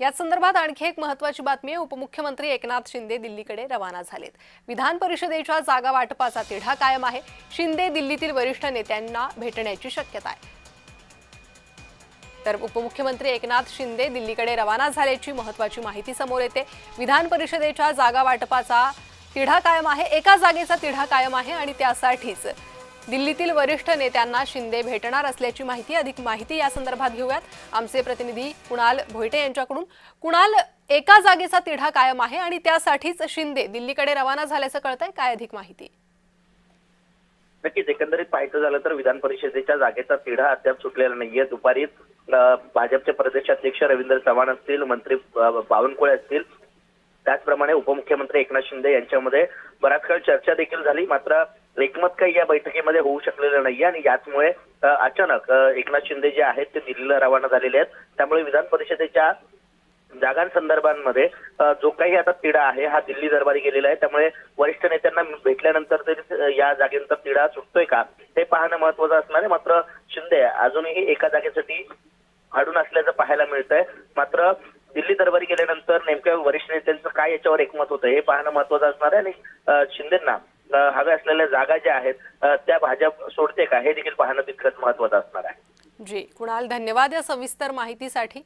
या संदर्भात आणखी एक महत्त्वाची बातमी आहे। उपमुख्यमंत्री एकनाथ शिंदे दिल्लीकडे रवाना झालेत। विधान परिषदेच्या जागा वाटपाचा तिढा कायम आहे। शिंदे दिल्लीतील वरिष्ठ नेत्यांना भेटण्याची शक्यता आहे। तर उपमुख्यमंत्री एकनाथ शिंदे दिल्लीकडे रवाना झाल्याची महत्त्वाची माहिती समोर येते। विधान परिषदेच्या जागा वाटपाचा तिढा कायम आहे। एका जागेचा तिढा कायम आहे आणि त्यासाठीच दिल्लीतील वरिष्ठ नेत्यांना शिंदे भेटणार असल्याची माहिती। अधिक माहिती या संदर्भात घेऊयात आमचे प्रतिनिधी कुणाल भोईटे यांच्याकडून। कुणाल, एका जागेचा तिढा कायम आहे आणि त्यासाठीच शिंदे दिल्लीकडे रवाना झाल्याचं कळतंय, काय अधिक माहिती? नक्कीच एकंदरीत पाहायचं झालं तर विधान परिषदेच्या जागेचा तिढा अद्याप सुटलेला नाहीये। दुपारी भाजपचे प्रदेशाध्यक्ष रवींद्र चव्हाण असतील, मंत्री बावनकुळे असतील, त्याचप्रमाणे उपमुख्यमंत्री एकनाथ शिंदे यांच्यामध्ये बराच काळ चर्चा देखील झाली। मात्र एकमत काही या बैठकीमध्ये होऊ शकलेलं नाहीये आणि याचमुळे अचानक एकनाथ शिंदे जे आहेत ते दिल्लीला रवाना झालेले आहेत। त्यामुळे विधान परिषदेच्या जागांसंदर्भामध्ये जो काही आता तिढा आहे हा दिल्ली दरबारी गेलेला आहे। त्यामुळे वरिष्ठ नेत्यांना भेटल्यानंतर तरी या जागेचा तिढा सुटतोय का हे पाहणं महत्त्वाचं असणार आहे। मात्र शिंदे अजूनही एका जागेसाठी अडून असल्याचं पाहायला मिळतंय। मात्र दिल्ली दरबारी गेल्यानंतर नेमक्या वरिष्ठ नेत्यांचं काय याच्यावर एकमत होतं हे पाहणं महत्त्वाचं असणार आहे आणि शिंदेंना हव्या असलेल्या जागा ज्या आहेत त्या भाजप सोडते का हे देखील पाहणं तितकंच महत्त्वाचं असणार आहे। जी कुणाल, धन्यवाद या सविस्तर माहितीसाठी।